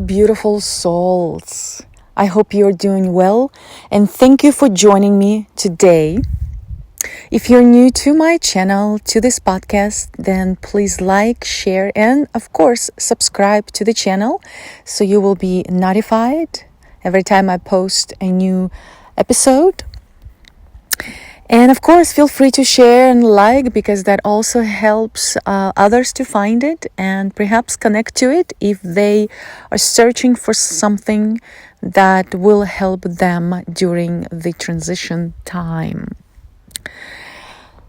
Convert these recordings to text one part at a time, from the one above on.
beautiful souls. I hope you're doing well, and thank you for joining me today. If you're new to my channel, to this podcast, then please like, share, and of course, subscribe to the channel so you will be notified every time I post a new episode. And of course, feel free to share and like, because that also helps others to find it and perhaps connect to it if they are searching for something that will help them during the transition time.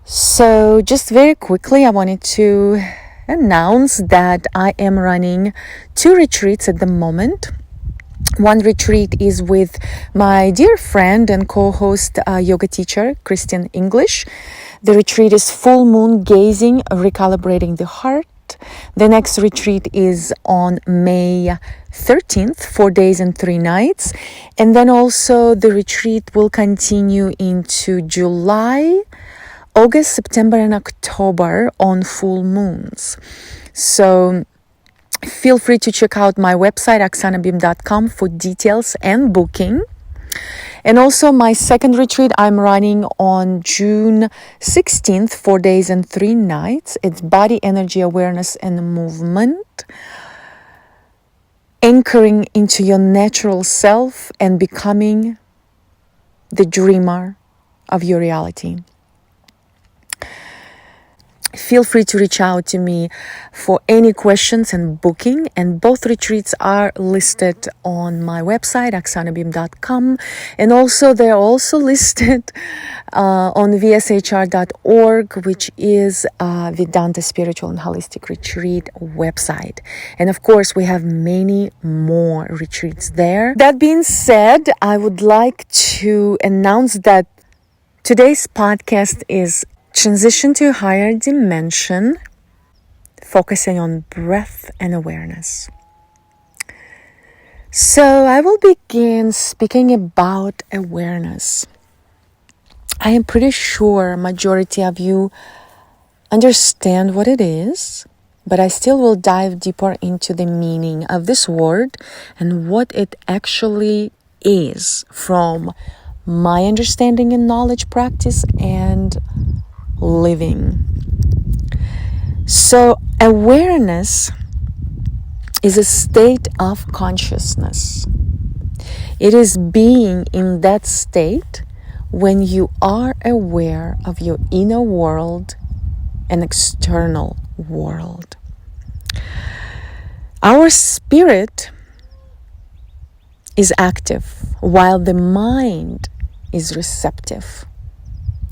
So just very quickly, I wanted to announce that I am running 2 retreats at the moment. One retreat is with my dear friend and co-host, yoga teacher, Christian English. The retreat is full moon gazing, recalibrating the heart. The next retreat is on May 13th, 4 days and 3 nights. And then also the retreat will continue into July, August, September, and October on full moons. So feel free to check out my website, oxanabim.com, for details and booking. And also my second retreat I'm running on June 16th, 4 days and 3 nights. It's body, energy, awareness, and movement. Anchoring into your natural self and becoming the dreamer of your reality. Feel free to reach out to me for any questions and booking, and both retreats are listed on my website, oxanabim.com, and also they're also listed on vshr.org, which is Vedanta Spiritual and Holistic Retreat website. And of course, we have many more retreats there. That being said, I would like to announce that today's podcast is Transition to a Higher Dimension, focusing on breath and awareness. So I will begin speaking about awareness. I am pretty sure majority of you understand what it is, but I still will dive deeper into the meaning of this word and what it actually is from my understanding and knowledge practice and living. So awareness is a state of consciousness. It is being in that state when you are aware of your inner world and external world. Our spirit is active while the mind is receptive.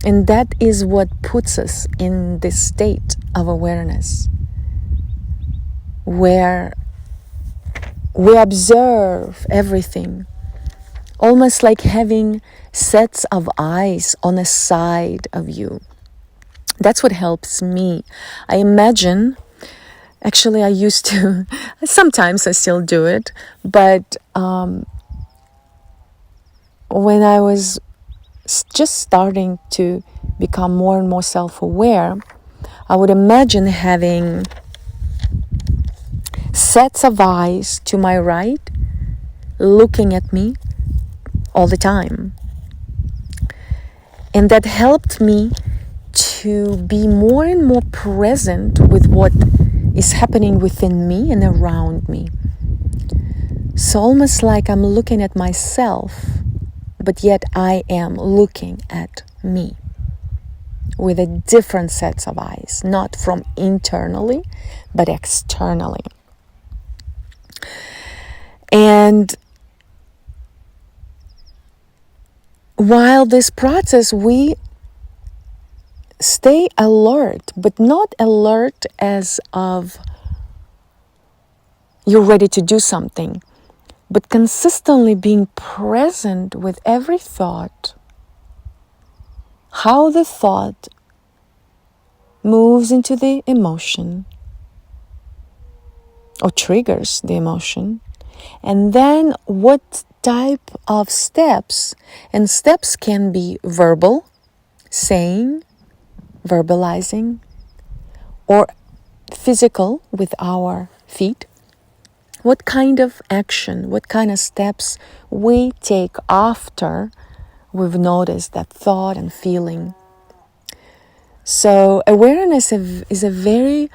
And that is what puts us in this state of awareness, where we observe everything, almost like having sets of eyes on a side of you. That's what helps me. I imagine, actually I used to, sometimes I still do it, but when I was just starting to become more and more self-aware, I would imagine having sets of eyes to my right looking at me all the time. And that helped me to be more and more present with what is happening within me and around me. So almost like I'm looking at myself, but yet I am looking at me with a different sets of eyes, not from internally, but externally. And while this process, we stay alert, but not alert as of you're ready to do something, but consistently being present with every thought, how the thought moves into the emotion or triggers the emotion, and then what type of steps, and steps can be verbal, saying, verbalizing, or physical with our feet, What kind of action, what kind of steps we take after we've noticed that thought and feeling. So awareness is a very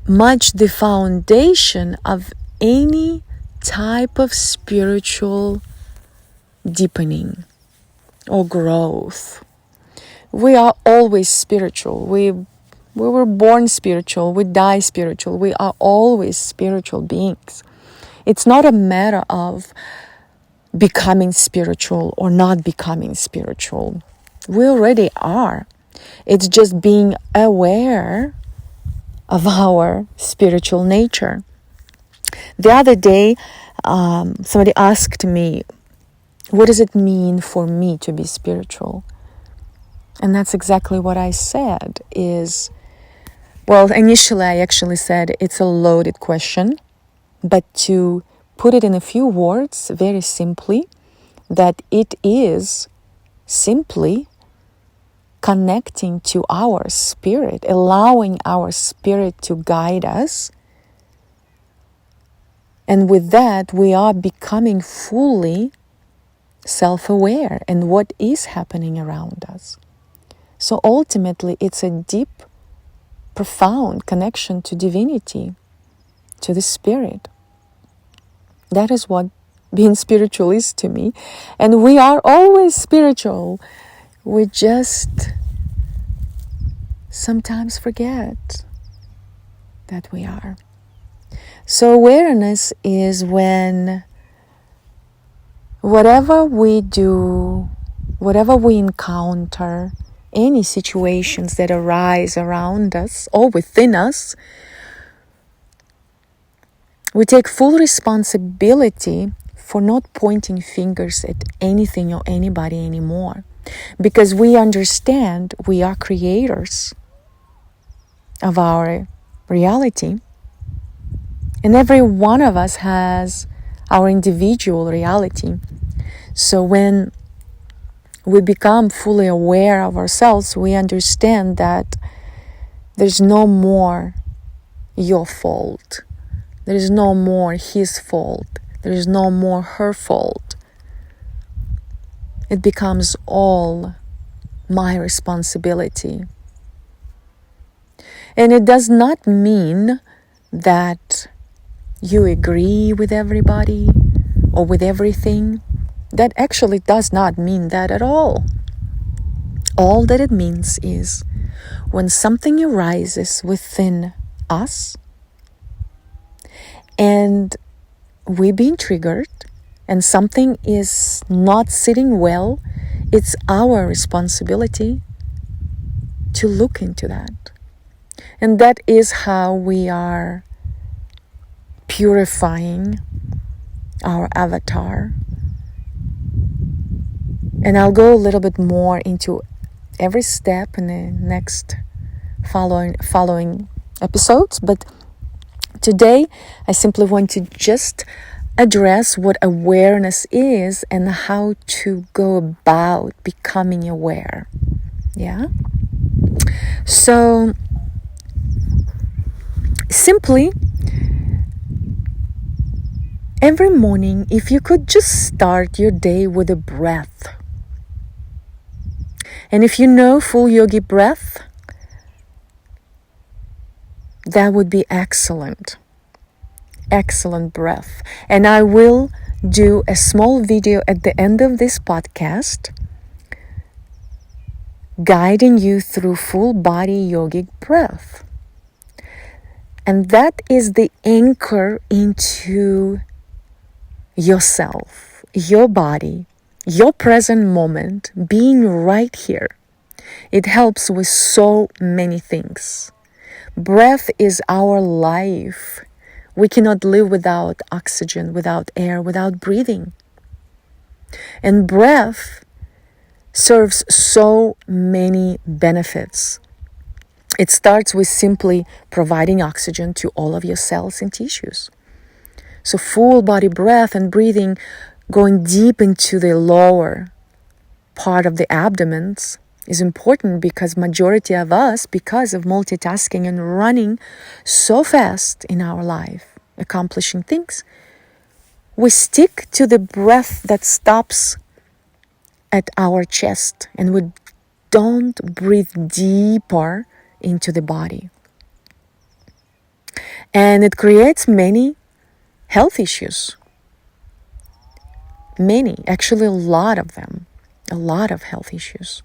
much the foundation of any type of spiritual deepening or growth. We are always spiritual. We were born spiritual. We die spiritual. We are always spiritual beings. It's not a matter of becoming spiritual or not becoming spiritual. We already are. It's just being aware of our spiritual nature. The other day, somebody asked me, what does it mean for me to be spiritual? And that's exactly what I said is, well, initially I actually said it's a loaded question, but to put it in a few words, very simply, that it is simply connecting to our spirit, allowing our spirit to guide us. And with that, we are becoming fully self-aware in what is happening around us. So ultimately, it's a deep, profound connection to divinity, to the spirit. That is what being spiritual is to me. And we are always spiritual. We just sometimes forget that we are. So awareness is when whatever we do, whatever we encounter, any situations that arise around us or within us, we take full responsibility for not pointing fingers at anything or anybody anymore. Because we understand we are creators of our reality. And every one of us has our individual reality. So when we become fully aware of ourselves, we understand that there's no more your fault. There is no more his fault. There is no more her fault. It becomes all my responsibility. And it does not mean that you agree with everybody or with everything. That actually does not mean that at all. All that it means is when something arises within us and we're being triggered and something is not sitting well, it's our responsibility to look into that. And that is how we are purifying our avatar. And I'll go a little bit more into every step in the next following episodes. But today, I simply want to just address what awareness is and how to go about becoming aware. Yeah? So, simply, every morning, if you could just start your day with a breath. And if you know full yogi breath, that would be excellent. Excellent breath. And I will do a small video at the end of this podcast guiding you through full body yogic breath. And that is the anchor into yourself, your body, your present moment, being right here. It helps with so many things. Breath is our life. We cannot live without oxygen, without air, without breathing. And breath serves so many benefits. It starts with simply providing oxygen to all of your cells and tissues. So full body breath and breathing, going deep into the lower part of the abdomen is important because majority of us, because of multitasking and running so fast in our life, accomplishing things, we stick to the breath that stops at our chest, and we don't breathe deeper into the body. And it creates many health issues. Many, actually a lot of them, a lot of health issues.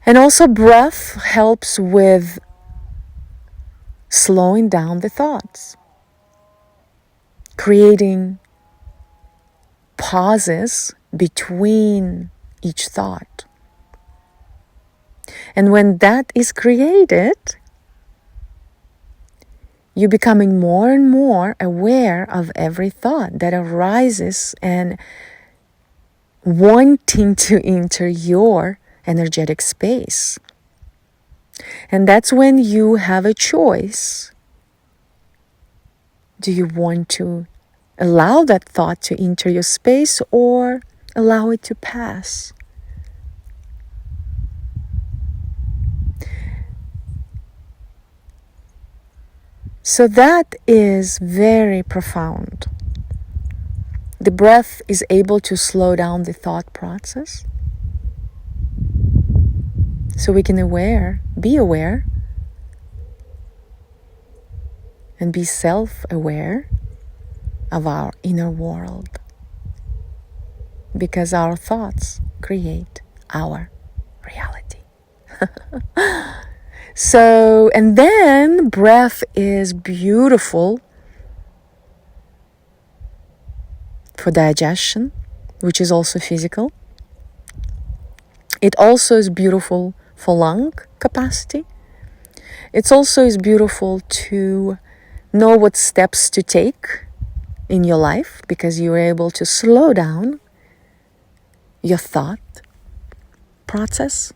And also breath helps with slowing down the thoughts, creating pauses between each thought. And when that is created, you're becoming more and more aware of every thought that arises and wanting to enter your energetic space. And that's when you have a choice. Do you want to allow that thought to enter your space or allow it to pass? So that is very profound. The breath is able to slow down the thought process. So we can be aware, and be self-aware of our inner world. Because our thoughts create our reality. So, and then breath is beautiful for digestion, which is also physical. It also is beautiful for lung capacity. It also is beautiful to know what steps to take in your life, because you're able to slow down your thought process.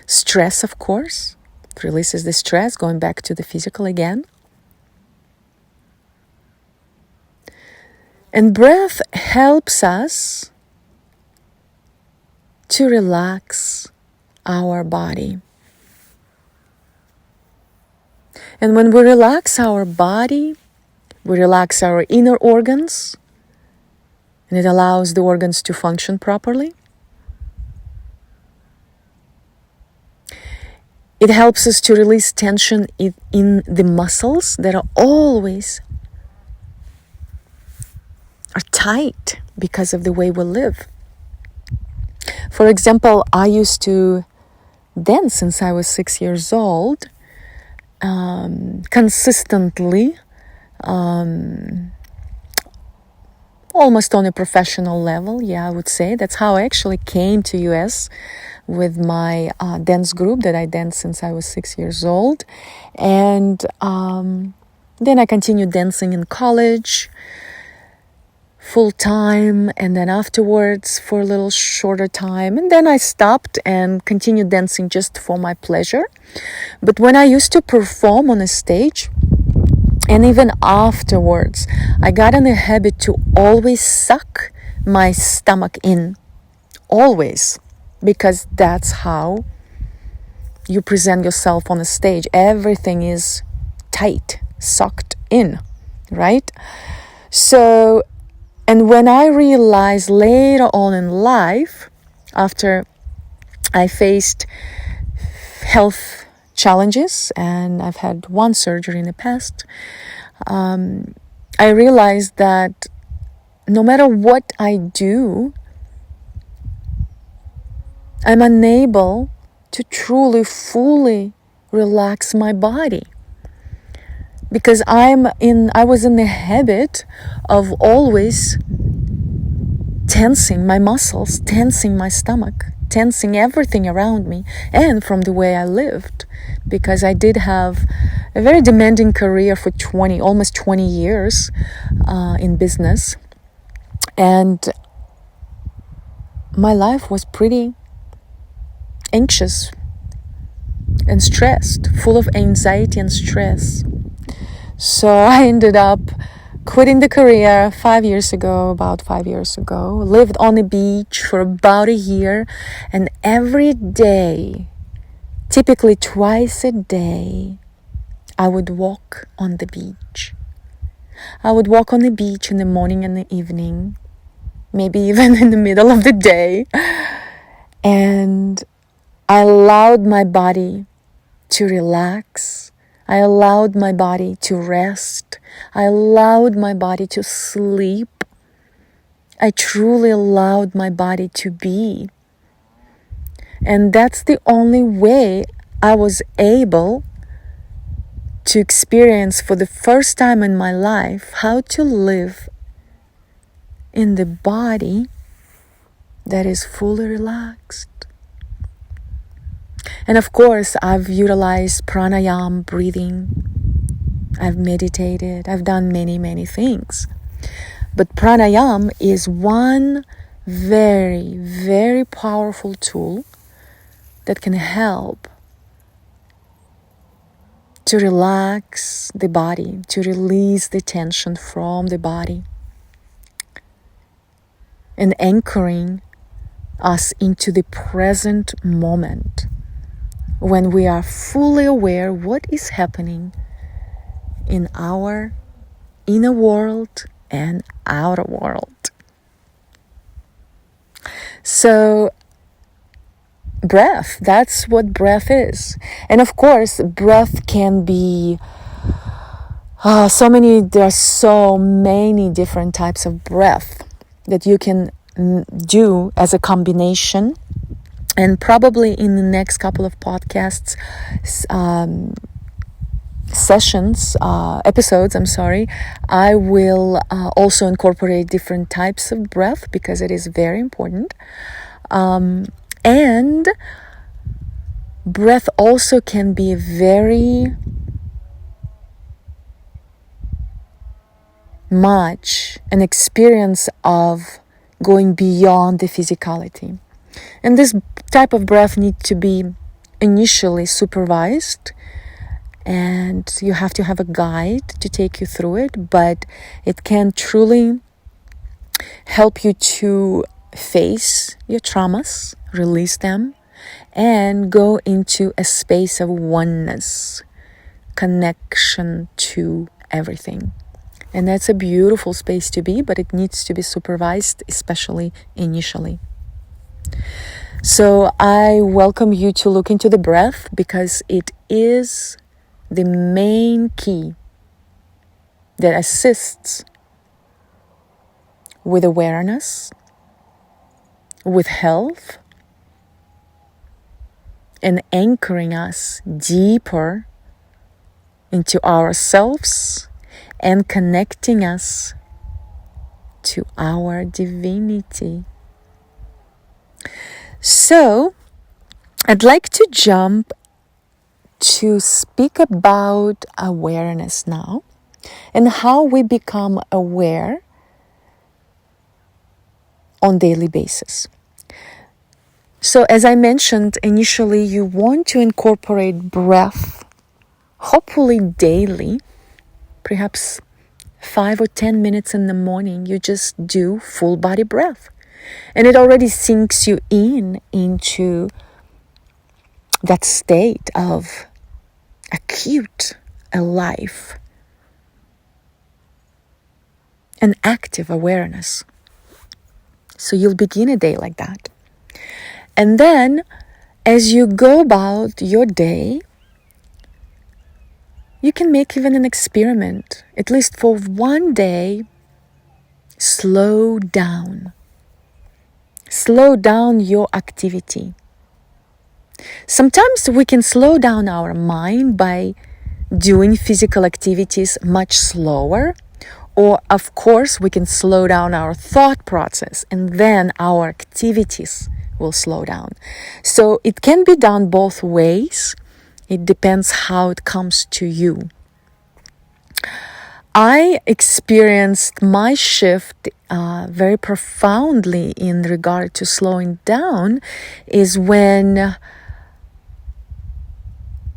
Stress, of course, it releases the stress, going back to the physical again. And breath helps us to relax our body. And when we relax our body, we relax our inner organs, and it allows the organs to function properly. It helps us to release tension in the muscles that are always tight because of the way we live. For example, I used to dance since I was 6 years old, consistently, almost on a professional level. Yeah, I would say that's how I actually came to US with my dance group that I danced since I was 6 years old. And then I continued dancing in college full time, and then afterwards for a little shorter time, and then I stopped and continued dancing just for my pleasure. But when I used to perform on a stage, and even afterwards, I got in a habit to always suck my stomach in, always, because that's how you present yourself on a stage. Everything is tight, sucked in, right? So, and when I realized later on in life, after I faced health challenges, and I've had one surgery in the past, I realized that no matter what I do, I'm unable to truly, fully relax my body. Because I was in the habit of always tensing my muscles, tensing my stomach, tensing everything around me, and from the way I lived. Because I did have a very demanding career for almost 20 years in business. And my life was pretty anxious and stressed, full of anxiety and stress. So I ended up quitting the career about 5 years ago, lived on a beach for about a year, and every day typically twice a day, I would walk on the beach. I would walk on the beach in the morning and the evening, maybe even in the middle of the day. And I allowed my body to relax. I allowed my body to rest. I allowed my body to sleep. I truly allowed my body to be. And that's the only way I was able to experience for the first time in my life how to live in the body that is fully relaxed. And of course, I've utilized pranayama breathing. I've meditated. I've done many things. But pranayama is one very, very powerful tool that can help to relax the body, to release the tension from the body, and anchoring us into the present moment when we are fully aware what is happening in our inner world and outer world. So breath, that's what breath is. And of course, breath can be there are so many different types of breath that you can do as a combination. And probably in the next couple of podcasts, episodes, I will also incorporate different types of breath because it is very important. And breath also can be very much an experience of going beyond the physicality. And this type of breath needs to be initially supervised, and you have to have a guide to take you through it, but it can truly help you to face your traumas, release them, and go into a space of oneness, connection to everything. And that's a beautiful space to be, but it needs to be supervised, especially initially. So I welcome you to look into the breath because it is the main key that assists with awareness, with health, and anchoring us deeper into ourselves and connecting us to our divinity. So, I'd like to jump to speak about awareness now and how we become aware on daily basis. So, as I mentioned initially, you want to incorporate breath, hopefully daily, perhaps 5 or 10 minutes in the morning. You just do full body breath. And it already sinks you into that state of acute, alive, and active awareness. So you'll begin a day like that. And then, as you go about your day, you can make even an experiment, at least for one day. Slow down. Slow down your activity. Sometimes we can slow down our mind by doing physical activities much slower, or of course we can slow down our thought process and then our activities will slow down. So it can be done both ways. It depends how it comes to you. I experienced my shift very profoundly in regard to slowing down is when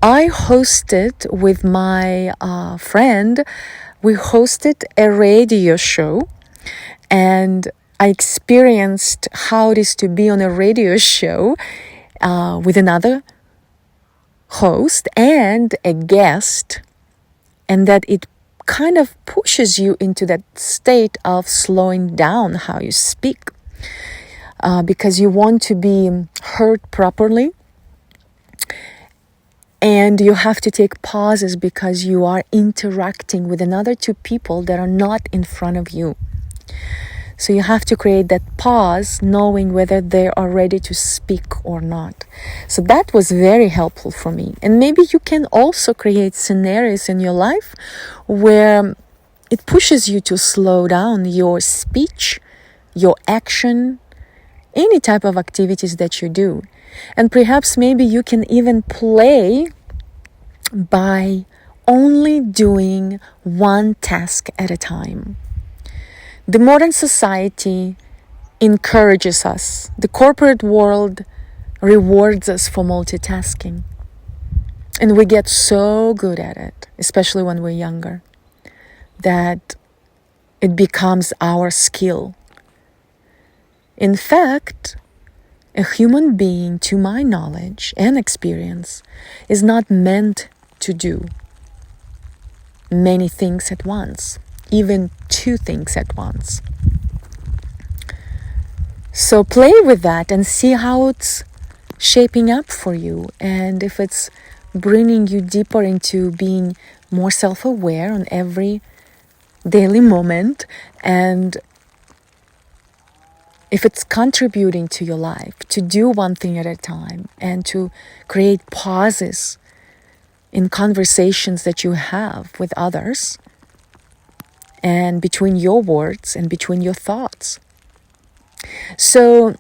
I hosted with my friend, we hosted a radio show, and I experienced how it is to be on a radio show with another host and a guest, and that it kind of pushes you into that state of slowing down how you speak, because you want to be heard properly, and you have to take pauses because you are interacting with another two people that are not in front of you. So you have to create that pause, knowing whether they are ready to speak or not. So that was very helpful for me. And maybe you can also create scenarios in your life where it pushes you to slow down your speech, your action, any type of activities that you do. And perhaps maybe you can even play by only doing one task at a time. The modern society encourages us. The corporate world rewards us for multitasking. And we get so good at it, especially when we're younger, that it becomes our skill. In fact, a human being, to my knowledge and experience, is not meant to do many things at once, even two things at once. So play with that and see how it's shaping up for you, and if it's bringing you deeper into being more self-aware on every daily moment, and if it's contributing to your life to do one thing at a time and to create pauses in conversations that you have with others, and between your words and between your thoughts. So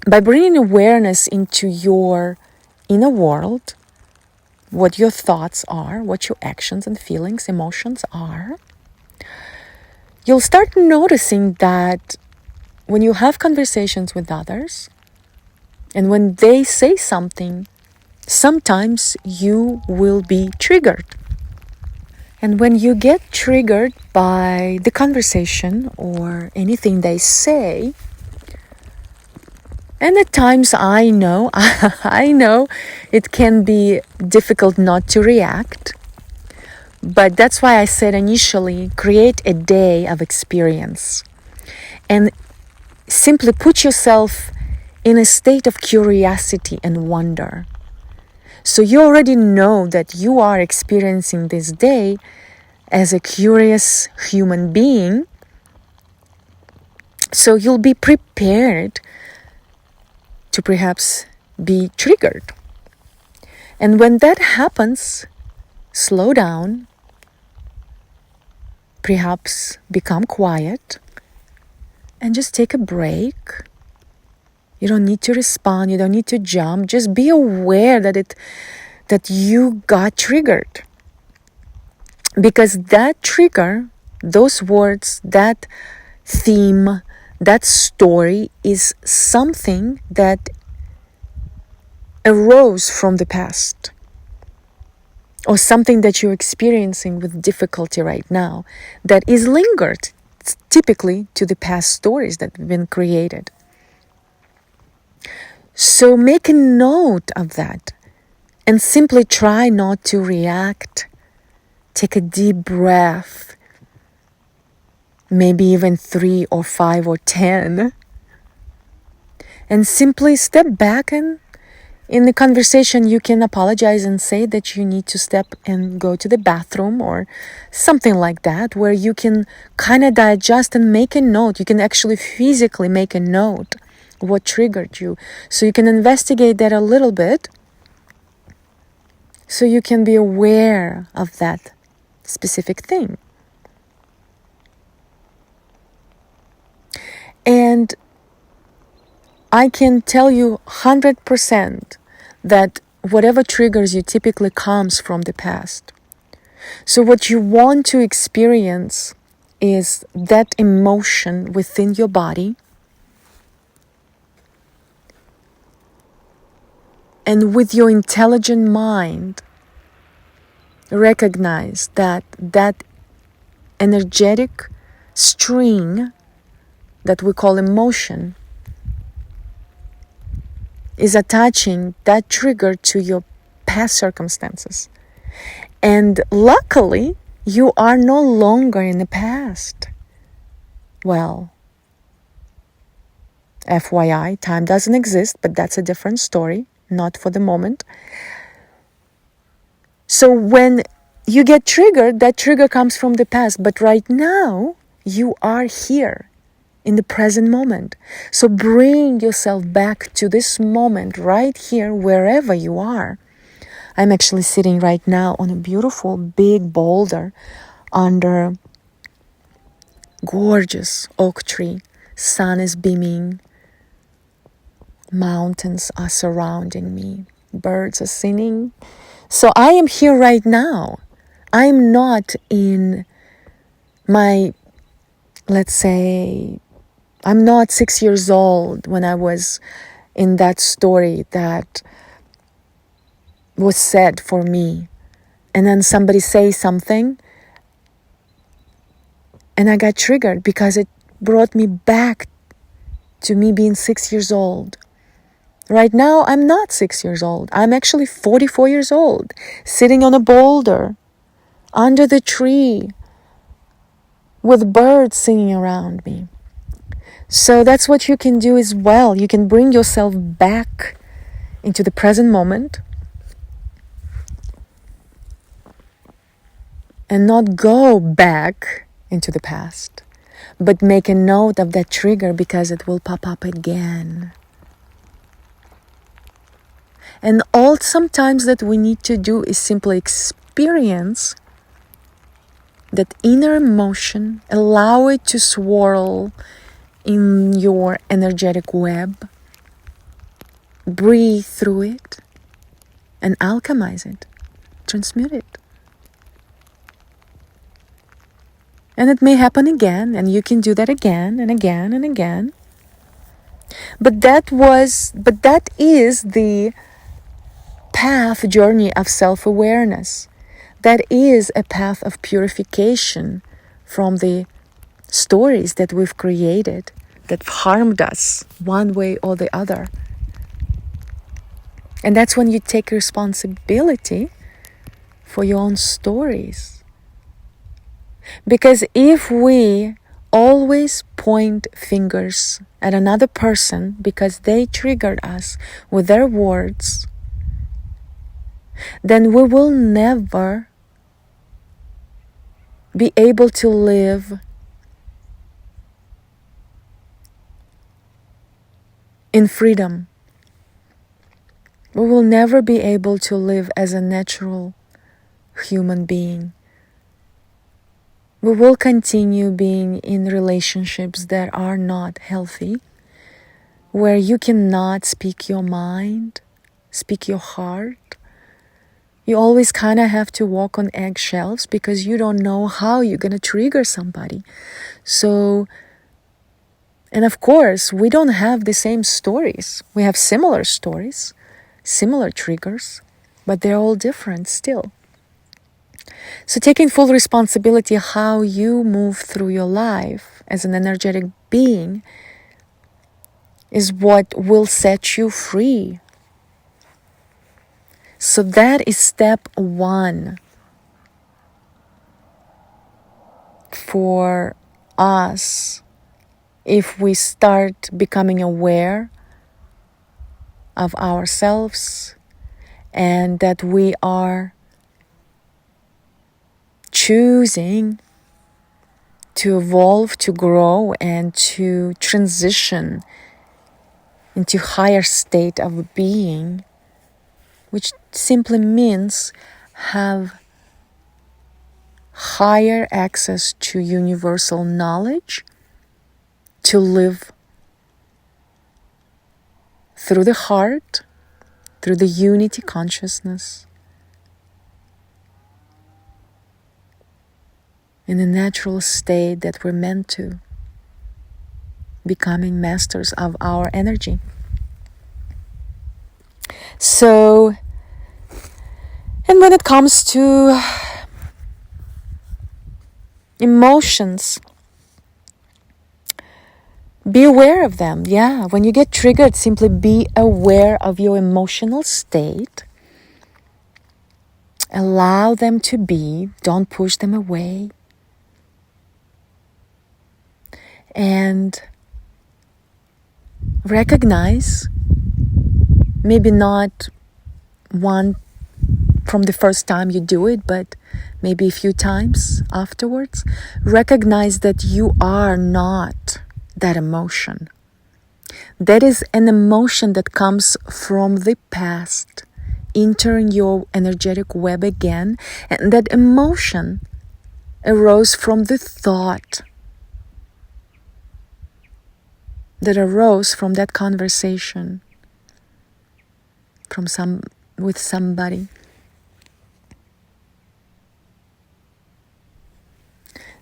by bringing awareness into your inner world, what your thoughts are, what your actions and feelings, emotions are, you'll start noticing that when you have conversations with others, and when they say something, sometimes you will be triggered. And when you get triggered by the conversation or anything they say, and at times I know it can be difficult not to react, but that's why I said initially, create a day of experience and simply put yourself in a state of curiosity and wonder. So you already know that you are experiencing this day as a curious human being. So you'll be prepared to perhaps be triggered. And when that happens, slow down, perhaps become quiet, and just take a break. You don't need to respond. You don't need to jump. Just be aware that you got triggered. Because that trigger, those words, that theme, that story is something that arose from the past, or something that you're experiencing with difficulty right now that is lingered typically to the past stories that have been created. So make a note of that and simply try not to react. Take a deep breath, maybe even 3 or 5 or 10, and simply step back, and in the conversation you can apologize and say that you need to step and go to the bathroom or something like that, where you can kind of digest and make a note. You can actually physically make a note what triggered you, so you can investigate that a little bit, so you can be aware of that specific thing. And I can tell you 100% that whatever triggers you typically comes from the past. So what you want to experience is that emotion within your body, and with your intelligent mind, recognize that that energetic string that we call emotion is attaching that trigger to your past circumstances. And luckily, you are no longer in the past. Well, FYI, time doesn't exist, but that's a different story, not for the moment. So when you get triggered, that trigger comes from the past. But right now, you are here in the present moment. So bring yourself back to this moment right here, wherever you are. I'm actually sitting right now on a beautiful big boulder under gorgeous oak tree. Sun is beaming. Mountains are surrounding me. Birds are singing. So I am here right now. I'm not in my, let's say, I'm not 6 years old when I was in that story that was said for me. And then somebody says something and I got triggered because it brought me back to me being 6 years old. Right now, I'm not 6 years old. I'm actually 44 years old, sitting on a boulder, under the tree, with birds singing around me. So that's what you can do as well. You can bring yourself back into the present moment and not go back into the past, but make a note of that trigger because it will pop up again. And all sometimes that we need to do is simply experience that inner emotion, allow it to swirl in your energetic web, breathe through it, and alchemize it, transmute it. And it may happen again, and you can do that again and again and again. But that is the path journey of self-awareness. That is a path of purification from the stories that we've created that harmed us one way or the other. And that's when you take responsibility for your own stories. Because if we always point fingers at another person because they triggered us with their words, then we will never be able to live in freedom. We will never be able to live as a natural human being. We will continue being in relationships that are not healthy, where you cannot speak your mind, speak your heart. You always kind of have to walk on eggshells because you don't know how you're going to trigger somebody. So, and of course, we don't have the same stories. We have similar stories, similar triggers, but they're all different still. So taking full responsibility how you move through your life as an energetic being is what will set you free. So that is step one for us if we start becoming aware of ourselves and that we are choosing to evolve, to grow, and to transition into higher state of being, which simply means have higher access to universal knowledge, to live through the heart, through the unity consciousness, in the natural state that we're meant to, becoming masters of our energy. So, and when it comes to emotions, be aware of them. Yeah, when you get triggered, simply be aware of your emotional state Allow them to be. Don't push them away. And recognize, maybe not one from the first time you do it, but maybe a few times afterwards, recognize that you are not that emotion. That is an emotion that comes from the past, entering your energetic web again, and that emotion arose from the thought that arose from that conversation with somebody.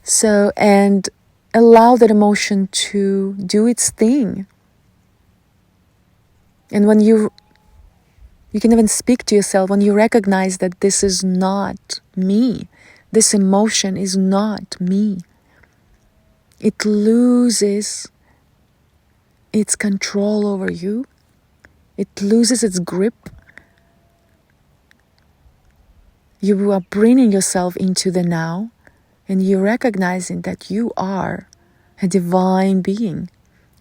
So, and allow that emotion to do its thing. And when you can even speak to yourself, when you recognize that this is not me, this emotion is not me, it loses its control over you. It loses its grip. You are bringing yourself into the now, and you're recognizing that you are a divine being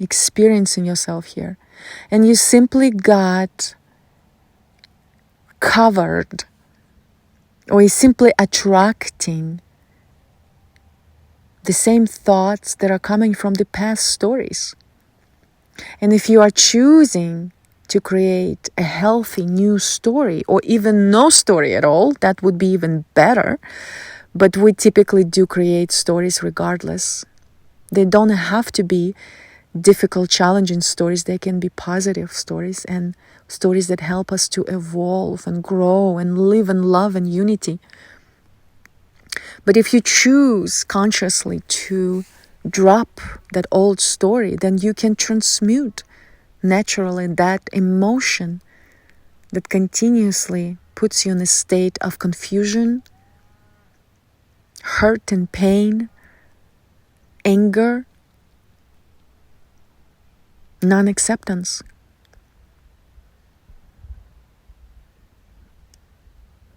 experiencing yourself here. And you simply got covered, or is simply attracting the same thoughts that are coming from the past stories. And if you are choosing to create a healthy new story, or even no story at all, that would be even better. But we typically do create stories regardless. They don't have to be difficult, challenging stories. They can be positive stories, and stories that help us to evolve and grow and live in love and unity. But if you choose consciously to drop that old story, then you can transmute naturally that emotion that continuously puts you in a state of confusion, hurt and pain, anger, non-acceptance.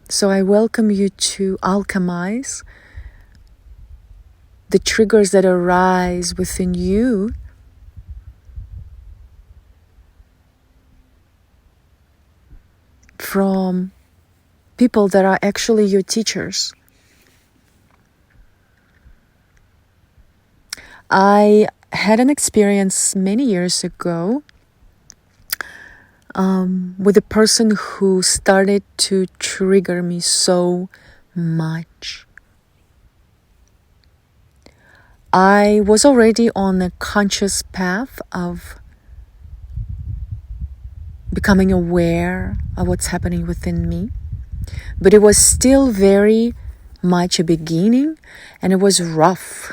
So I welcome you to alchemize the triggers that arise within you from people that are actually your teachers. I had an experience many years ago with a person who started to trigger me so much. I was already on a conscious path of becoming aware of what's happening within me, but it was still very much a beginning, and it was rough.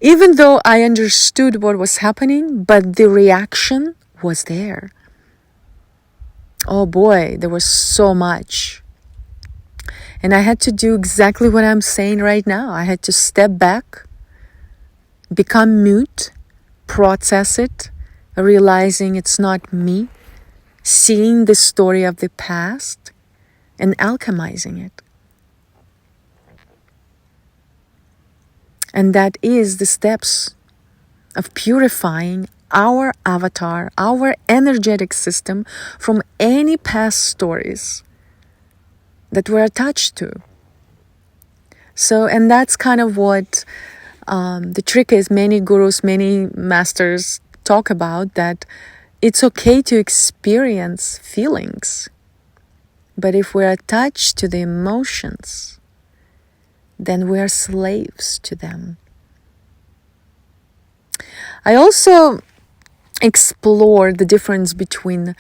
Even though I understood what was happening, but the reaction was there. Oh boy, there was so much. And I had to do exactly what I'm saying right now. I had to step back, become mute, process it, realizing it's not me, seeing the story of the past, and alchemizing it. And that is the steps of purifying our avatar, our energetic system from any past stories that we're attached to. So, and that's kind of what the trick is. Many gurus, many masters talk about that it's okay to experience feelings. But if we're attached to the emotions, then we're slaves to them. I also explore the difference between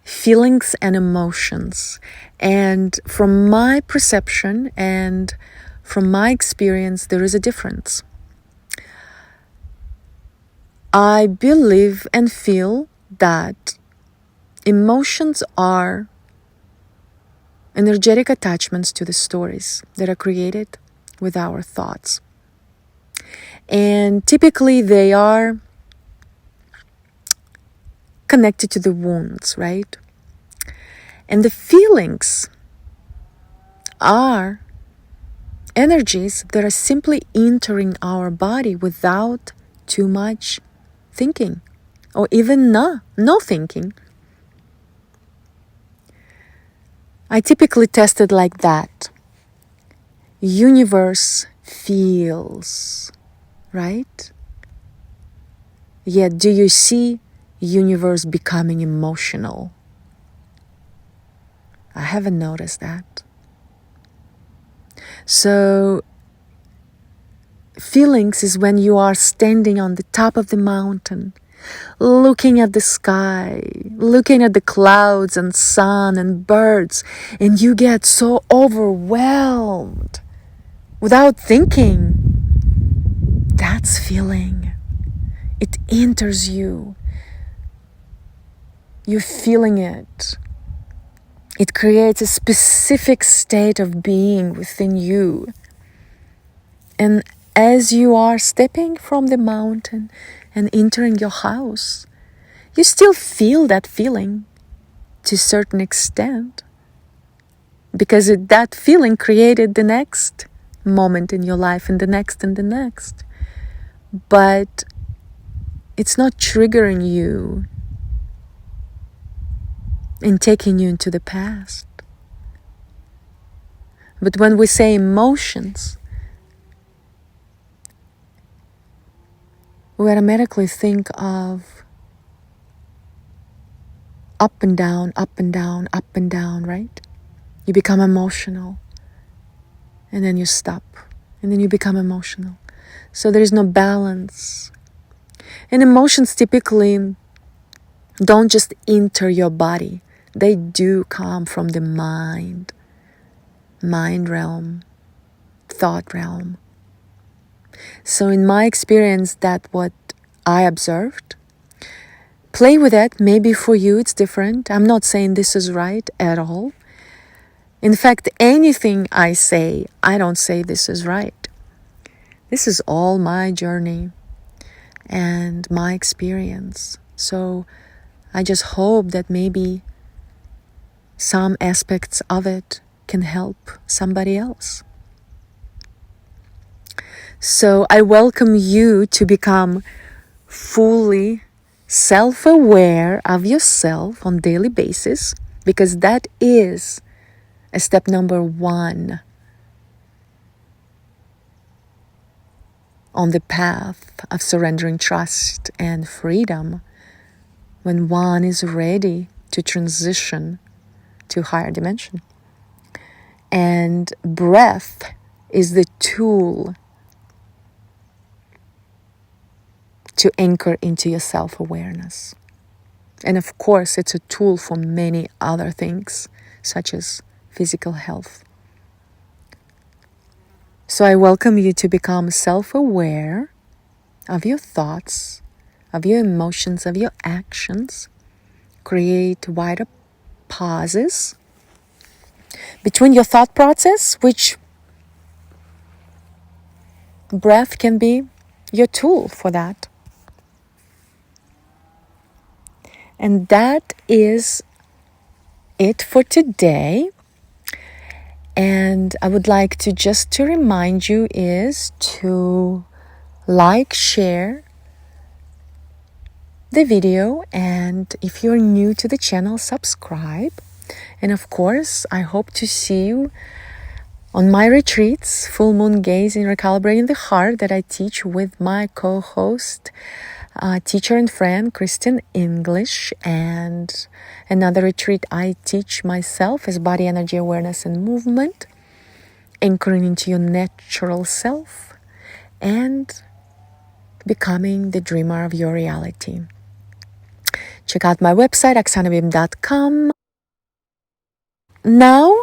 feelings and emotions. And from my perception and from my experience, there is a difference. I believe and feel that emotions are energetic attachments to the stories that are created with our thoughts. And typically they are connected to the wounds, right? And the feelings are energies that are simply entering our body without too much thinking, or even no thinking. I typically test it like that. Universe feels, right? Yet do you see universe becoming emotional? I haven't noticed that. So feelings is when you are standing on the top of the mountain, looking at the sky, looking at the clouds and sun and birds, and you get so overwhelmed without thinking. That's feeling. It enters you. You're feeling it. It creates a specific state of being within you. And as you are stepping from the mountain and entering your house, you still feel that feeling to a certain extent, because that feeling created the next moment in your life and the next and the next. But it's not triggering you and taking you into the past. But when we say emotions, we automatically think of up and down, up and down, up and down, right? You become emotional, and then you stop, and then you become emotional. So there is no balance. And emotions typically don't just enter your body. They do come from the mind realm, thought realm. So in my experience, that's what I observed. Play with it. Maybe for you it's different. I'm not saying this is right at all. In fact, anything I say, I don't say this is right. This is all my journey and my experience. So I just hope that maybe some aspects of it can help somebody else. So I welcome you to become fully self-aware of yourself on a daily basis, because that is a step number 1 on the path of surrendering trust and freedom, when one is ready to transition to a higher dimension. And breath is the tool to anchor into your self-awareness. And of course, it's a tool for many other things, such as physical health. So I welcome you to become self-aware of your thoughts, of your emotions, of your actions. Create wider pauses between your thought process, which breath can be your tool for that. And that is it for today. And I would like to just to remind you is to like, share the video, and if you're new to the channel, subscribe. And of course, I hope to see you on my retreats, Full Moon Gaze in Recalibrating the Heart, that I teach with my co-host, teacher and friend, Kristen English. And another retreat I teach myself is Body Energy Awareness and Movement, anchoring into your natural self and becoming the dreamer of your reality. Check out my website, oxanabim.com. Now,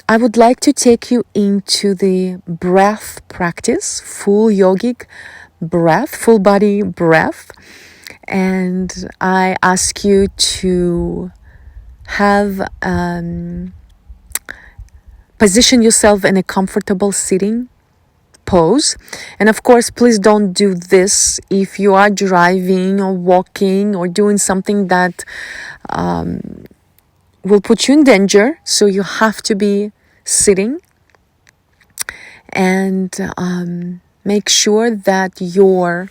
I would like to take you into the breath practice, full yogic breath, full body breath. And I ask you to have position yourself in a comfortable sitting pose. And of course, please don't do this if you are driving or walking or doing something that will put you in danger. So you have to be sitting and make sure that your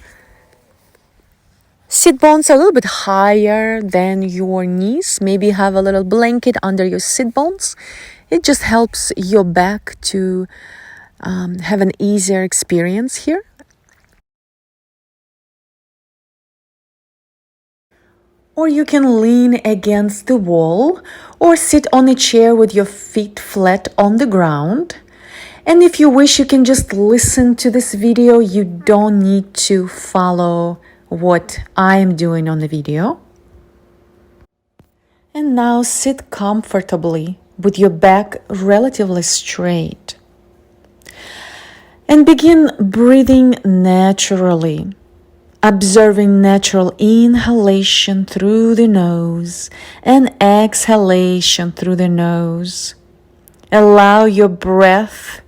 sit bones are a little bit higher than your knees. Maybe have a little blanket under your sit bones. It just helps your back to have an easier experience here. Or you can lean against the wall or sit on a chair with your feet flat on the ground. And if you wish, you can just listen to this video. You don't need to follow what I am doing on the video. And now sit comfortably with your back relatively straight. And begin breathing naturally. Observing natural inhalation through the nose and exhalation through the nose. Allow your breath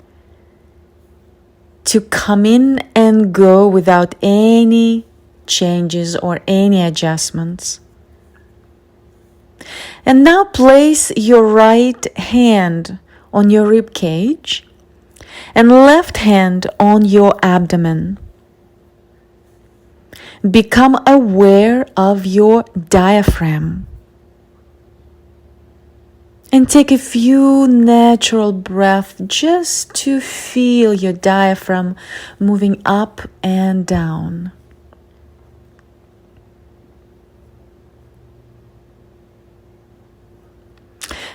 to come in and go without any changes or any adjustments. And now place your right hand on your rib cage and left hand on your abdomen. Become aware of your diaphragm. And take a few natural breaths just to feel your diaphragm moving up and down.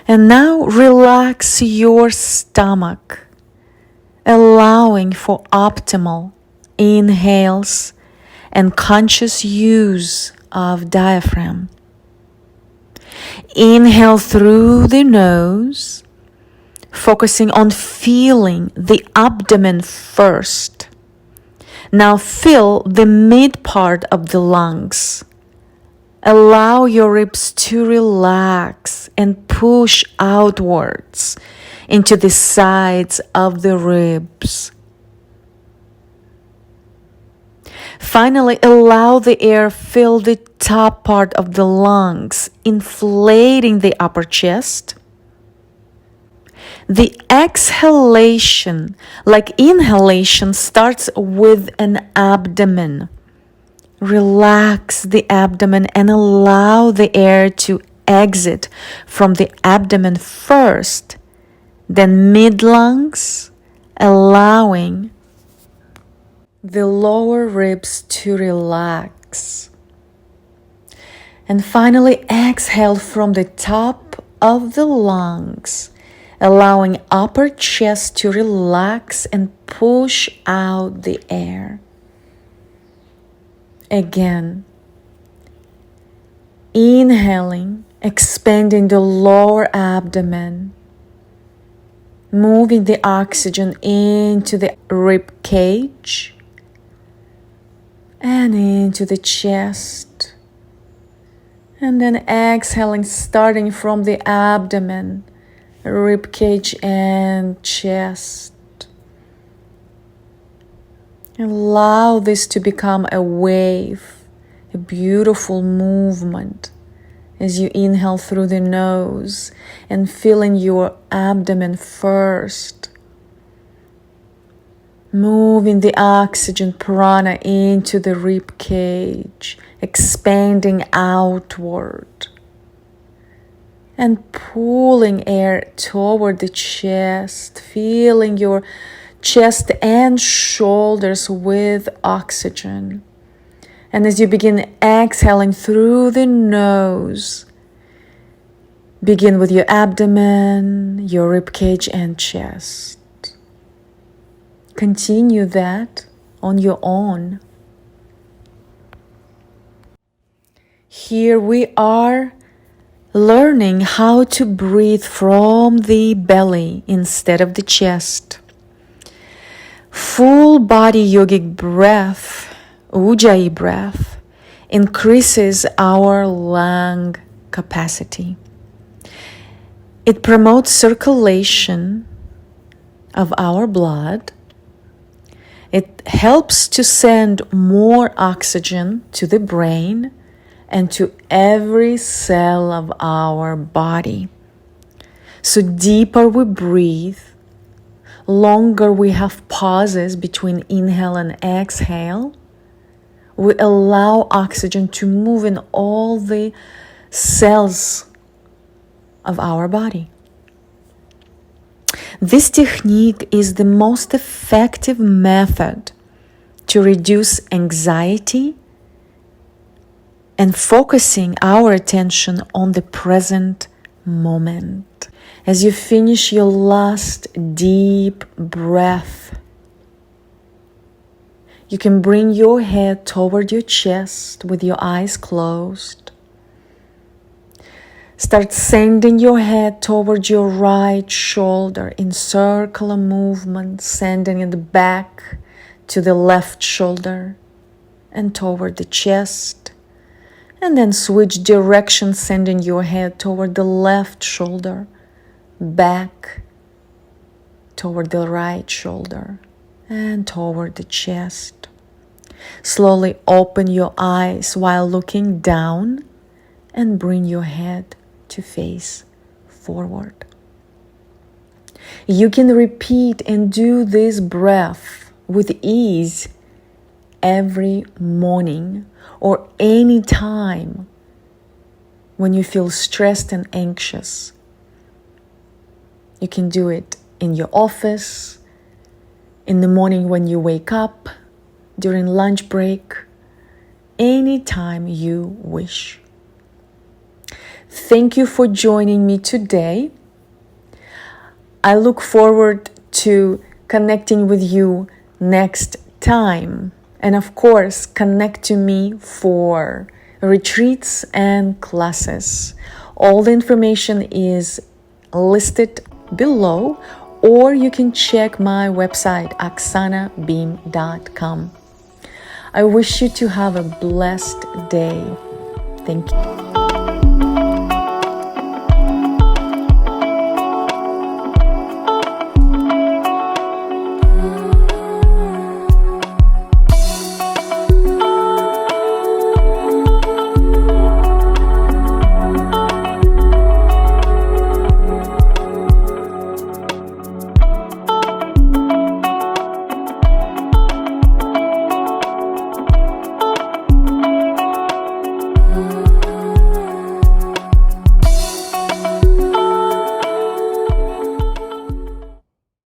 And now relax your stomach, allowing for optimal inhales and conscious use of diaphragm. Inhale through the nose, focusing on feeling the abdomen first. Now fill the mid part of the lungs. Allow your ribs to relax and push outwards into the sides of the ribs. Finally, allow the air fill the top part of the lungs, inflating the upper chest. The exhalation, like inhalation, starts with an abdomen. Relax the abdomen and allow the air to exit from the abdomen first, then mid-lungs, allowing the lower ribs to relax. And finally, exhale from the top of the lungs, allowing upper chest to relax and push out the air. Again, inhaling, expanding the lower abdomen, moving the oxygen into the rib cage and into the chest. And then exhaling, starting from the abdomen, rib cage and chest. Allow this to become a wave, a beautiful movement as you inhale through the nose and filling your abdomen first. Moving the oxygen prana into the rib cage, expanding outward. And pulling air toward the chest, filling your chest and shoulders with oxygen. And as you begin exhaling through the nose, begin with your abdomen, your rib cage and chest. Continue that on your own. Here we are learning how to breathe from the belly instead of the chest. Full body yogic breath, Ujjayi breath, increases our lung capacity. It promotes circulation of our blood. It helps to send more oxygen to the brain and to every cell of our body. So deeper we breathe, longer we have pauses between inhale and exhale, we allow oxygen to move in all the cells of our body. This technique is the most effective method to reduce anxiety and focusing our attention on the present moment. As you finish your last deep breath, you can bring your head toward your chest with your eyes closed. Start sending your head toward your right shoulder in circular movement, sending it back to the left shoulder and toward the chest. And then switch direction, sending your head toward the left shoulder, back toward the right shoulder, and toward the chest. Slowly open your eyes while looking down and bring your head to face forward. You can repeat and do this breath with ease every morning or any time when you feel stressed and anxious. You can do it in your office, in the morning when you wake up, during lunch break, anytime you wish. Thank you for joining me today. I look forward to connecting with you next time. And of course, connect to me for retreats and classes. All the information is listed below, or you can check my website, oxanabeam.com. I wish you to have a blessed day. Thank you.